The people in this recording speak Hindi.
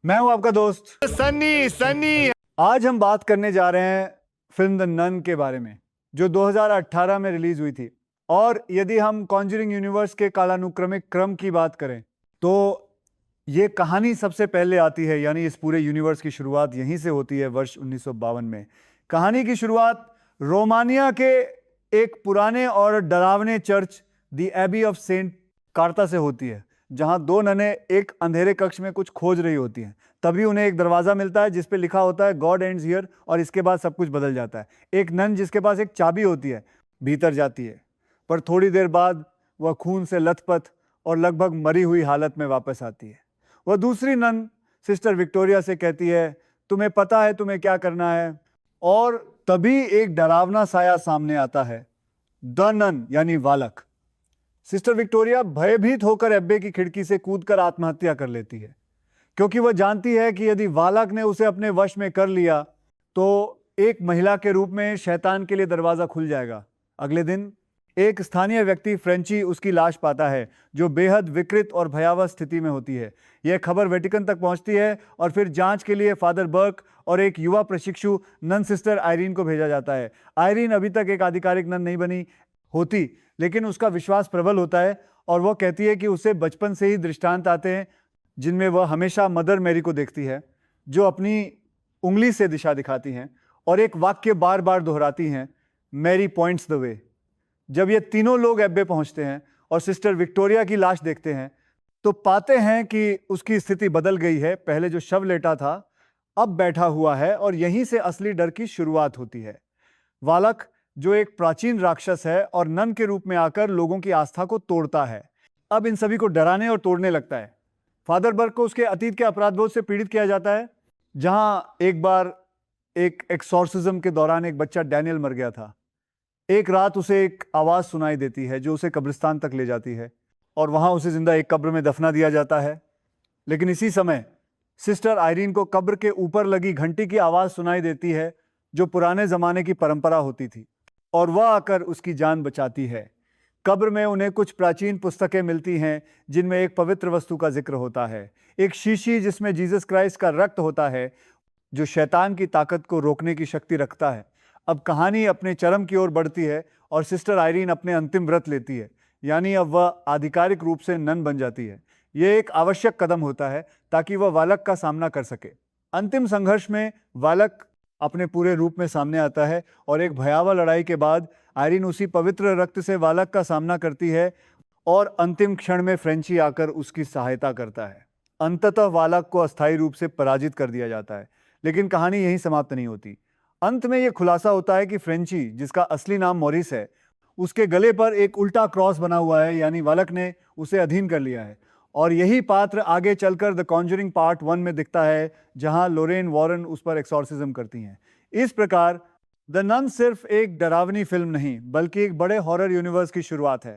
मैं हूं आपका दोस्त सन्नी सन्नी। आज हम बात करने जा रहे हैं फिल्म द नन के बारे में, जो 2018 में रिलीज हुई थी। और यदि हम कॉन्जरिंग यूनिवर्स के कालानुक्रमिक क्रम की बात करें तो ये कहानी सबसे पहले आती है, यानी इस पूरे यूनिवर्स की शुरुआत यहीं से होती है वर्ष 1952 में। कहानी की शुरुआत रोमानिया के एक पुराने और डरावने church the abbey of saint कार्ता से होती है, जहां दो ननें एक अंधेरे कक्ष में कुछ खोज रही होती हैं। तभी उन्हें एक दरवाजा मिलता है जिस पे लिखा होता है गॉड एंड्स हियर, और इसके बाद सब कुछ बदल जाता है। एक नन जिसके पास एक चाबी होती है भीतर जाती है, पर थोड़ी देर बाद वह खून से लथपथ और लगभग मरी हुई हालत में वापस आती है। वह दूसरी नन सिस्टर विक्टोरिया से कहती है, तुम्हें पता है तुम्हें क्या करना है। और तभी एक डरावना साया सामने आता है, द नन यानी वालक। सिस्टर विक्टोरिया भयभीत होकर एब्बे की खिड़की से कूदकर आत्महत्या कर लेती है, क्योंकि वह जानती है कि यदि वालक ने उसे अपने वश में कर लिया तो एक महिला के रूप में शैतान के लिए दरवाजा खुल जाएगा। अगले दिन एक स्थानीय व्यक्ति फ्रेंची उसकी लाश पाता है, जो बेहद विकृत और भयावह स्थिति में होती है। यह खबर वेटिकन तक पहुंचती है और फिर जांच के लिए फादर बर्क और एक युवा प्रशिक्षु नन सिस्टर आयरीन को भेजा जाता है। आयरीन अभी तक एक आधिकारिक नन नहीं बनी होती, लेकिन उसका विश्वास प्रबल होता है और वह कहती है कि उसे बचपन से ही दृष्टांत आते हैं जिनमें वह हमेशा मदर मैरी को देखती है, जो अपनी उंगली से दिशा दिखाती हैं और एक वाक्य बार बार दोहराती हैं, मैरी पॉइंट्स द वे। जब ये तीनों लोग एब्बे पहुंचते हैं और सिस्टर विक्टोरिया की लाश देखते हैं तो पाते हैं कि उसकी स्थिति बदल गई है। पहले जो शव लेटा था अब बैठा हुआ है, और यहीं से असली डर की शुरुआत होती है। वालक, जो एक प्राचीन राक्षस है और नन के रूप में आकर लोगों की आस्था को तोड़ता है, अब इन सभी को डराने और तोड़ने लगता है। फादर बर्क को उसके अतीत के अपराधबोध से पीड़ित किया जाता है, जहां एक बार एक एक्सॉर्सिज्म के दौरान एक बच्चा डैनियल मर गया था। एक रात उसे एक आवाज सुनाई देती है जो उसे कब्रिस्तान तक ले जाती है, और वहां उसे जिंदा एक कब्र में दफना दिया जाता है। लेकिन इसी समय सिस्टर आयरीन को कब्र के ऊपर लगी घंटी की आवाज सुनाई देती है, जो पुराने जमाने की परंपरा होती थी, और वह आकर उसकी जान बचाती है। कब्र में उन्हें कुछ प्राचीन पुस्तकें मिलती हैं जिनमें एक पवित्र वस्तु का जिक्र होता है, एक शीशी जिसमें जीसस क्राइस्ट का रक्त होता है, जो शैतान की ताकत को रोकने की शक्ति रखता है। अब कहानी अपने चरम की ओर बढ़ती है और सिस्टर आयरीन अपने अंतिम व्रत लेती है, यानी अब वह आधिकारिक रूप से नन बन जाती है। यह एक आवश्यक कदम होता है ताकि वह वालक का सामना कर सके। अंतिम संघर्ष में वालक अपने पूरे रूप में सामने आता है, और एक भयावह लड़ाई के बाद आयरीन उसी पवित्र रक्त से वालक का सामना करती है, और अंतिम क्षण में फ्रेंची आकर उसकी सहायता करता है। अंततः वालक को अस्थायी रूप से पराजित कर दिया जाता है। लेकिन कहानी यहीं समाप्त नहीं होती। अंत में यह खुलासा होता है कि फ्रेंची, जिसका असली नाम मॉरिस है, उसके गले पर एक उल्टा क्रॉस बना हुआ है, यानी वालक ने उसे अधीन कर लिया है। और यही पात्र आगे चलकर द कॉन्जरिंग पार्ट 1 में दिखता है, जहां लोरेन वॉरन उस पर एक्सॉर्सिज्म करती हैं। इस प्रकार द नन सिर्फ एक डरावनी फिल्म नहीं, बल्कि एक बड़े हॉरर यूनिवर्स की शुरुआत है।